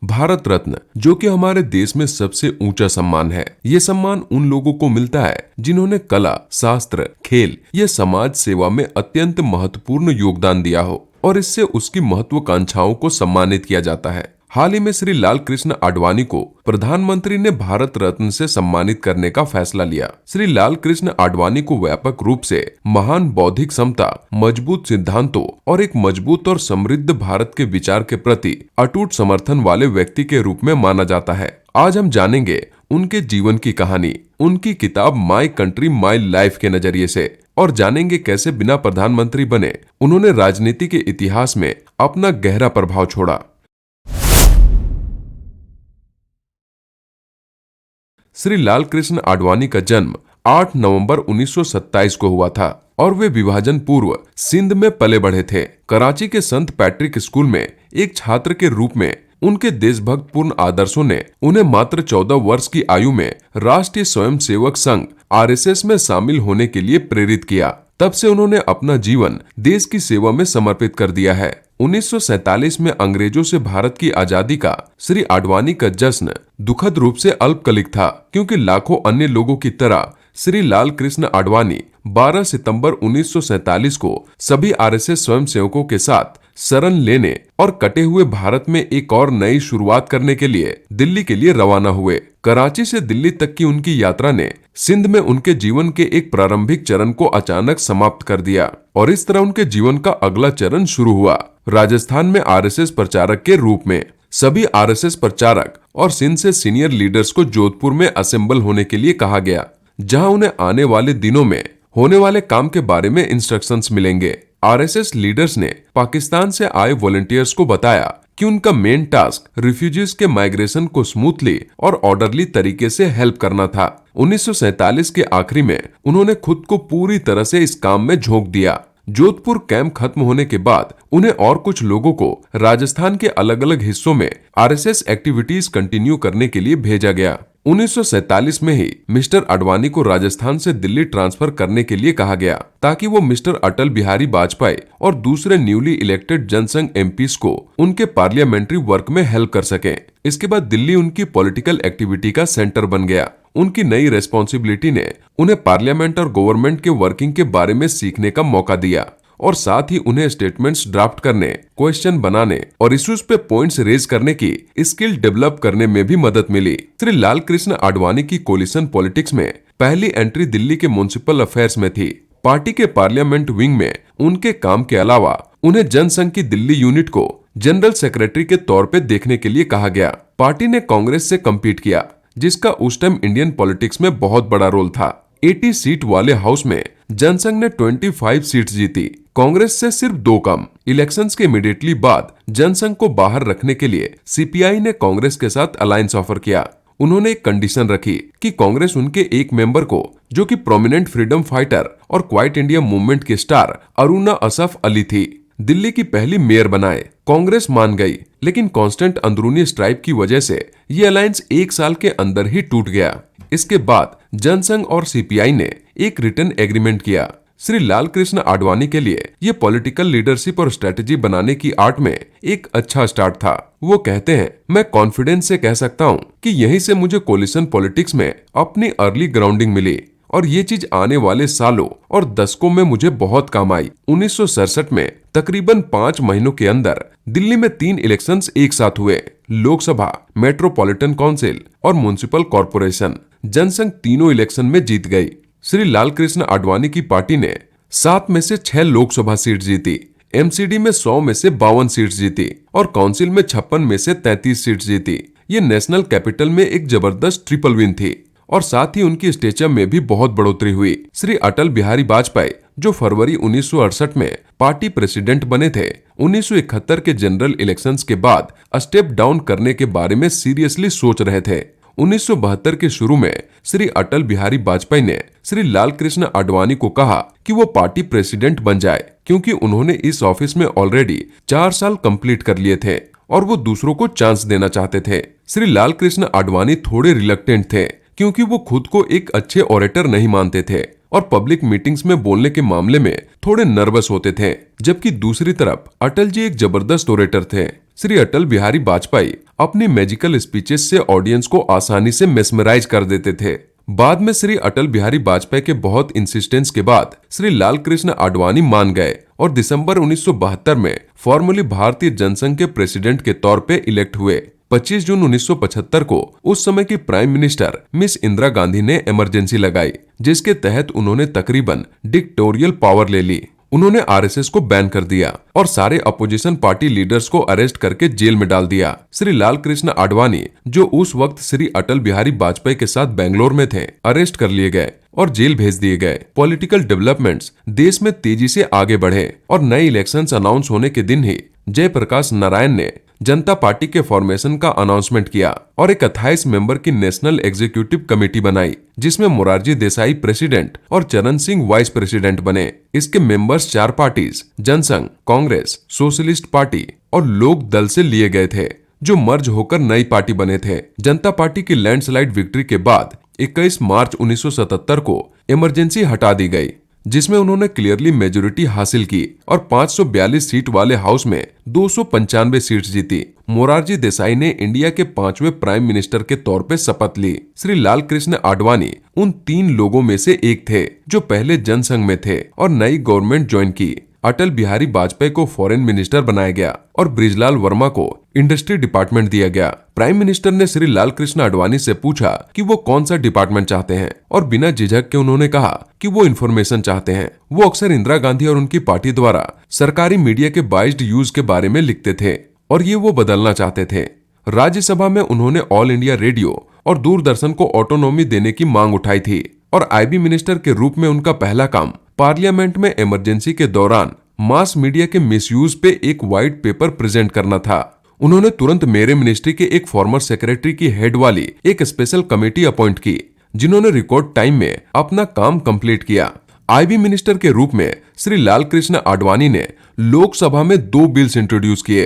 भारत रत्न, जो कि हमारे देश में सबसे ऊंचा सम्मान है। ये सम्मान उन लोगों को मिलता है जिन्होंने कला, शास्त्र, खेल या समाज सेवा में अत्यंत महत्वपूर्ण योगदान दिया हो और इससे उसकी महत्वाकांक्षाओं को सम्मानित किया जाता है। हाल ही में श्री लाल कृष्ण आडवाणी को प्रधानमंत्री ने भारत रत्न से सम्मानित करने का फैसला लिया। श्री लाल कृष्ण आडवाणी को व्यापक रूप से महान बौद्धिक क्षमता, मजबूत सिद्धांतों और एक मजबूत और समृद्ध भारत के विचार के प्रति अटूट समर्थन वाले व्यक्ति के रूप में माना जाता है। आज हम जानेंगे उनके जीवन की कहानी, उनकी किताब माई कंट्री माई लाइफ के नजरिए से, और जानेंगे कैसे बिना प्रधानमंत्री बने उन्होंने राजनीति के इतिहास में अपना गहरा प्रभाव छोड़ा। श्री लाल कृष्ण आडवाणी का जन्म 8 नवंबर 1927 को हुआ था और वे विभाजन पूर्व सिंध में पले बढ़े थे। कराची के संत पैट्रिक स्कूल में एक छात्र के रूप में उनके देशभक्तपूर्ण आदर्शों ने उन्हें मात्र 14 वर्ष की आयु में राष्ट्रीय स्वयंसेवक संघ RSS में शामिल होने के लिए प्रेरित किया। तब से उन्होंने अपना जीवन देश की सेवा में समर्पित कर दिया है। 1947 में अंग्रेजों से भारत की आजादी का श्री आडवाणी का जश्न दुखद रूप से अल्पकालिक था, क्योंकि लाखों अन्य लोगों की तरह श्री लाल कृष्ण आडवाणी 12 सितंबर 1947 को सभी RSS स्वयंसेवकों के साथ शरण लेने और कटे हुए भारत में एक और नई शुरुआत करने के लिए दिल्ली के लिए रवाना हुए। कराची से दिल्ली तक की उनकी यात्रा ने सिंध में उनके जीवन के एक प्रारंभिक चरण को अचानक समाप्त कर दिया और इस तरह उनके जीवन का अगला चरण शुरू हुआ राजस्थान में RSS प्रचारक के रूप में। सभी RSS प्रचारक और सिंध से सीनियर लीडर्स को जोधपुर में असेंबल होने के लिए कहा गया, जहां उन्हें आने वाले दिनों में होने वाले काम के बारे में इंस्ट्रक्शंस मिलेंगे। RSS लीडर्स ने पाकिस्तान से आए वॉलंटियर्स को बताया कि उनका मेन टास्क रिफ्यूजीज के माइग्रेशन को स्मूथली और ऑर्डरली तरीके से हेल्प करना था। 1947 के आखिरी में उन्होंने खुद को पूरी तरह से इस काम में झोंक दिया। जोधपुर कैंप खत्म होने के बाद उन्हें और कुछ लोगों को राजस्थान के अलग अलग हिस्सों में RSS एक्टिविटीज कंटिन्यू करने के लिए भेजा गया। 1947 में ही मिस्टर आडवाणी को राजस्थान से दिल्ली ट्रांसफर करने के लिए कहा गया, ताकि वो मिस्टर अटल बिहारी वाजपेयी और दूसरे न्यूली इलेक्टेड जनसंघ MPs को उनके पार्लियामेंट्री वर्क में हेल्प कर सकें। इसके बाद दिल्ली उनकी पॉलिटिकल एक्टिविटी का सेंटर बन गया। उनकी नई रेस्पॉन्सिबिलिटी ने उन्हें पार्लियामेंट और गवर्नमेंट के वर्किंग के बारे में सीखने का मौका दिया और साथ ही उन्हें स्टेटमेंट्स ड्राफ्ट करने, क्वेश्चन बनाने और इश्यूज पे पॉइंट्स रेज करने की स्किल डेवलप करने में भी मदद मिली। श्री लाल कृष्ण आडवाणी की कोलिशन पॉलिटिक्स में पहली एंट्री दिल्ली के म्युनिसिपल अफेयर्स में थी। पार्टी के पार्लियामेंट विंग में उनके काम के अलावा उन्हें जनसंघ की दिल्ली यूनिट को जनरल सेक्रेटरी के तौर पे देखने के लिए कहा गया। पार्टी ने कांग्रेस से कम्पीट किया, जिसका उस टाइम इंडियन पॉलिटिक्स में बहुत बड़ा रोल था। 80 सीट वाले हाउस में जनसंघ ने 25 सीट्स जीती, कांग्रेस से सिर्फ 2 कम। इलेक्शंस के इमीडिएटली बाद जनसंघ को बाहर रखने के लिए CPI ने कांग्रेस के साथ अलायंस ऑफर किया। उन्होंने एक कंडीशन रखी कि कांग्रेस उनके एक मेंबर को, जो कि प्रोमिनेंट फ्रीडम फाइटर और क्वाइट इंडिया मूवमेंट की स्टार अरुणा असफ अली थी, दिल्ली की पहली मेयर बनाए। कांग्रेस मान गई, लेकिन कांस्टेंट अंदरूनी स्ट्राइक की वजह से ये अलायंस 1 साल के अंदर ही टूट गया। इसके बाद जनसंघ और CPI ने एक रिटर्न एग्रीमेंट किया। श्री लाल कृष्ण आडवाणी के लिए ये पॉलिटिकल लीडरशिप और स्ट्रेटेजी बनाने की आर्ट में एक अच्छा स्टार्ट था। वो कहते हैं, मैं कॉन्फिडेंस से कह सकता हूँ कि यहीं से मुझे कोलिशन पॉलिटिक्स में अपनी अर्ली ग्राउंडिंग मिली और ये चीज आने वाले सालों और दशकों में मुझे बहुत काम आई। 1967 में तकरीबन 5 महीनों के अंदर दिल्ली में 3 इलेक्शंस एक साथ हुए, लोकसभा, मेट्रोपॉलिटन काउंसिल और म्युनिसिपल कॉर्पोरेशन। जनसंघ तीनों इलेक्शन में जीत गई। श्री लाल कृष्ण आडवाणी की पार्टी ने 7 में से 6 लोकसभा सीट जीती, MCD में 100 में से 52 सीट्स जीती और काउंसिल में 56 में से 33 सीट्स जीती। ये नेशनल कैपिटल में एक जबरदस्त ट्रिपल विन थी और साथ ही उनकी स्टेचर में भी बहुत बढ़ोतरी हुई। श्री अटल बिहारी वाजपेयी, जो फरवरी 1968 में पार्टी प्रेसिडेंट बने थे, 1971 के जनरल इलेक्शंस के बाद स्टेप डाउन करने के बारे में सीरियसली सोच रहे थे। 1972 के शुरू में श्री अटल बिहारी वाजपेयी ने श्री लाल कृष्ण आडवाणी को कहा कि वो पार्टी प्रेसिडेंट बन जाए, क्योंकि उन्होंने इस ऑफिस में ऑलरेडी 4 साल कंप्लीट कर लिए थे और वो दूसरों को चांस देना चाहते थे। श्री लाल कृष्ण आडवाणी थोड़े रिलक्टेंट थे, क्योंकि वो खुद को एक अच्छे ऑरेटर नहीं मानते थे और पब्लिक मीटिंग्स में बोलने के मामले में थोड़े नर्वस होते थे, जबकि दूसरी तरफ अटल जी एक जबरदस्त ऑरेटर थे श्री अटल बिहारी वाजपेयी अपनी मैजिकल स्पीचेस से ऑडियंस को आसानी से मेस्मराइज कर देते थे। बाद में श्री अटल बिहारी वाजपेयी के बहुत इंसिस्टेंस के बाद श्री लाल कृष्ण आडवाणी मान गए और दिसंबर 1972 में फॉर्मली भारतीय जनसंघ के प्रेसिडेंट के तौर पे इलेक्ट हुए। 25 जून 1975 को उस समय की prime minister miss Indira Gandhi ने इमरजेंसी लगाई, जिसके तहत उन्होंने तकरीबन डिक्टेटोरियल पावर ले ली। उन्होंने आरएसएस को बैन कर दिया और सारे अपोजिशन पार्टी लीडर्स को अरेस्ट करके जेल में डाल दिया। श्री लाल कृष्ण आडवाणी, जो उस वक्त श्री अटल बिहारी वाजपेयी के साथ बेंगलोर में थे, अरेस्ट कर लिए गए और जेल भेज दिए गए। पॉलिटिकल डेवलपमेंट्स देश में तेजी से आगे बढ़े और नए इलेक्शंस अनाउंस होने के दिन ही जयप्रकाश नारायण ने जनता पार्टी के फॉर्मेशन का अनाउंसमेंट किया और एक 28 मेंबर की नेशनल एग्जीक्यूटिव कमेटी बनाई, जिसमें मोरारजी देसाई प्रेसिडेंट और चरण सिंह वाइस प्रेसिडेंट बने। इसके members 4 parties Jan Sangh, Congress, socialist party और लोक दल से लिए गए थे, जो मर्ज होकर नई पार्टी बने थे। जनता पार्टी की लैंडस्लाइड विक्ट्री के बाद 21 मार्च 1977 को इमरजेंसी हटा दी गई, जिसमें उन्होंने क्लियरली मेजोरिटी हासिल की और 542 सीट वाले हाउस में 295 सीट जीती। मोरारजी देसाई ने इंडिया के 5वें प्राइम मिनिस्टर के तौर पे शपथ ली। श्री लाल कृष्ण आडवाणी उन 3 लोगों में से एक थे जो पहले जनसंघ में थे और नई गवर्नमेंट ज्वाइन की। अटल बिहारी वाजपेयी को फॉरेन मिनिस्टर बनाया गया और ब्रिजलाल वर्मा को इंडस्ट्री डिपार्टमेंट दिया गया। प्राइम मिनिस्टर ने श्री लाल कृष्ण आडवाणी से पूछा कि वो कौन सा डिपार्टमेंट चाहते हैं और बिना झिझक के उन्होंने कहा कि वो इन्फॉर्मेशन चाहते हैं। वो अक्सर इंदिरा गांधी और उनकी पार्टी द्वारा सरकारी मीडिया के बाइस्ड यूज के बारे में लिखते थे और ये वो बदलना चाहते थे। राज्यसभा में उन्होंने ऑल इंडिया रेडियो और दूरदर्शन को ऑटोनॉमी देने की मांग उठाई थी और आईबी मिनिस्टर के रूप में उनका पहला काम पार्लियामेंट में इमरजेंसी के दौरान मास मीडिया के मिसयूज पे एक व्हाइट पेपर प्रेजेंट करना था। उन्होंने तुरंत मेरे मिनिस्ट्री के एक फॉर्मर सेक्रेटरी की हेड वाली एक स्पेशल कमेटी अपॉइंट की, जिन्होंने रिकॉर्ड टाइम में अपना काम कंप्लीट किया। आईबी मिनिस्टर के रूप में श्री लाल कृष्ण आडवाणी ने लोकसभा में 2 बिल्स इंट्रोड्यूस किए।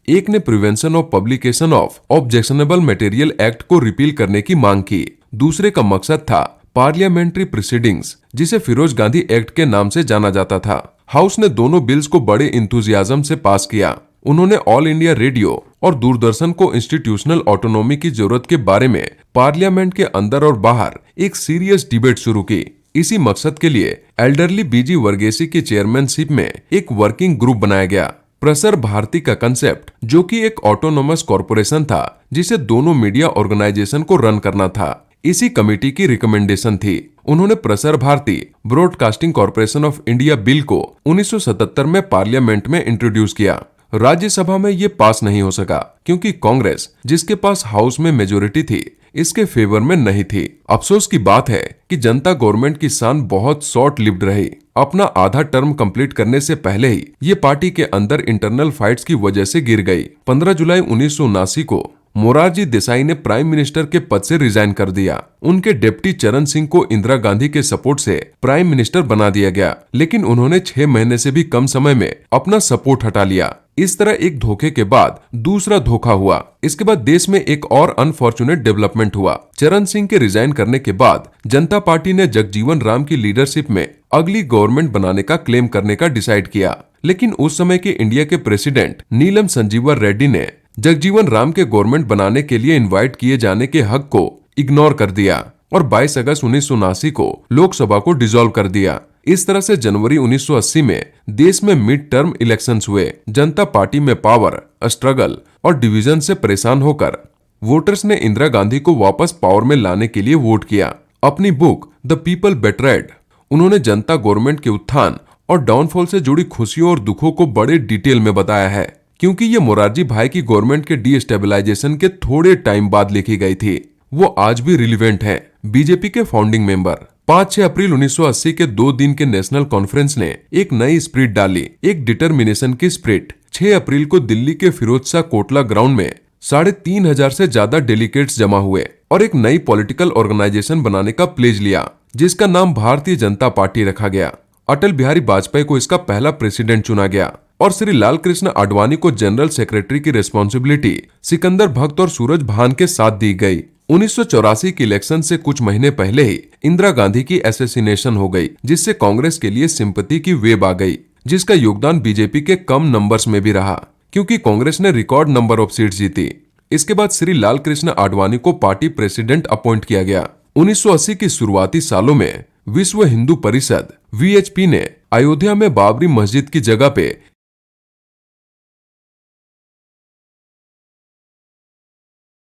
एक ने prevention of publication of objectionable material act को रिपील करने की मांग की। दूसरे का मकसद था पार्लियामेंट्री प्रोसीडिंग्स, जिसे फिरोज गांधी एक्ट के नाम से जाना जाता था। हाउस ने दोनों बिल्स को बड़े इंथुजियाज्म से पास किया। उन्होंने ऑल इंडिया रेडियो और दूरदर्शन को इंस्टीट्यूशनल ऑटोनॉमी की जरूरत के बारे में पार्लियामेंट के अंदर और बाहर एक सीरियस डिबेट शुरू की। इसी मकसद के लिए एल्डरली बीजी वर्गेसी की चेयरमैनशिप में एक वर्किंग ग्रुप बनाया गया। प्रसार भारती का कंसेप्ट, जो कि एक ऑटोनोमस कॉरपोरेशन था जिसे दोनों मीडिया ऑर्गेनाइजेशन को रन करना था, इसी कमेटी की रिकमेंडेशन थी। उन्होंने Prasar Bharati broadcasting corporation of India bill को 1977 में पार्लियामेंट में इंट्रोड्यूस किया। राज्यसभा में ये पास नहीं हो सका क्योंकि कांग्रेस, जिसके पास हाउस में मेजोरिटी थी, इसके फेवर में नहीं थी। अफसोस की बात है कि जनता गवर्नमेंट की शान बहुत शॉर्ट लिव्ड रही। अपना आधा टर्म कंप्लीट करने से पहले ही ये पार्टी के अंदर इंटरनल फाइट्स की वजह से गिर गई। 15 जुलाई 1979 को मोरारजी देसाई ने प्राइम मिनिस्टर के पद से रिजाइन कर दिया। उनके डिप्टी चरण सिंह को इंदिरा गांधी के सपोर्ट से प्राइम मिनिस्टर बना दिया गया, लेकिन उन्होंने 6 महीने से भी कम समय में अपना सपोर्ट हटा लिया। इस तरह एक धोखे के बाद दूसरा धोखा हुआ। इसके बाद देश में एक और अनफॉर्चुनेट डेवलपमेंट हुआ। चरण सिंह के रिजाइन करने के बाद जनता पार्टी ने जगजीवन राम की लीडरशिप में अगली गवर्नमेंट बनाने का क्लेम करने का डिसाइड किया, लेकिन उस समय के इंडिया के प्रेसिडेंट नीलम संजीवा रेड्डी ने जगजीवन राम के गवर्नमेंट बनाने के लिए इनवाइट किए जाने के हक को इग्नोर कर दिया और 22 अगस्त 1979 को लोकसभा को डिसॉल्व कर दिया। इस तरह से जनवरी 1980 में देश में मिड टर्म इलेक्शंस हुए। जनता पार्टी में पावर, स्ट्रगल और डिवीजन से परेशान होकर वोटर्स ने इंदिरा गांधी को वापस पावर में लाने के लिए वोट किया। अपनी बुक द पीपल बेटरेड उन्होंने जनता गवर्नमेंट के उत्थान और डाउनफॉल से जुड़ी खुशियों और दुखों को बड़े डिटेल में बताया है, क्योंकि ये मोरारजी भाई की गवर्नमेंट के डीस्टेबलाइजेशन के थोड़े टाइम बाद लिखी गई थी। वो आज भी रिलीवेंट है। बीजेपी के फाउंडिंग मेंबर 5-6 अप्रैल 1980 के 2 दिन के नेशनल कॉन्फ्रेंस ने एक नई स्पिरिट डाली, एक डिटर्मिनेशन की स्पिरिट। 6 अप्रैल को दिल्ली के फिरोज शाह कोटला ग्राउंड में 3,500 से ज्यादा डेलीगेट्स जमा हुए और एक नई पॉलिटिकल ऑर्गेनाइजेशन बनाने का प्लेज लिया, जिसका नाम भारतीय जनता पार्टी रखा गया। अटल बिहारी वाजपेयी को इसका पहला प्रेसिडेंट चुना गया और श्री लाल कृष्ण आडवाणी को जनरल सेक्रेटरी की रिस्पॉन्सिबिलिटी सिकंदर भक्त और सूरज भान के साथ दी गई। 1984 के इलेक्शन से कुछ महीने पहले ही इंदिरा गांधी की असैसिनेशन हो गई, जिससे कांग्रेस के लिए सिंपैथी की वेव आ गई, जिसका योगदान बीजेपी के कम नंबर्स में भी रहा, क्योंकि कांग्रेस ने रिकॉर्ड नंबर ऑफ सीट जीती। इसके बाद श्री लाल कृष्ण आडवाणी को पार्टी प्रेसिडेंट अपॉइंट किया गया। 1980 की शुरुआती सालों में विश्व हिंदू परिषद (वीएचपी) ने अयोध्या में बाबरी मस्जिद की जगह पे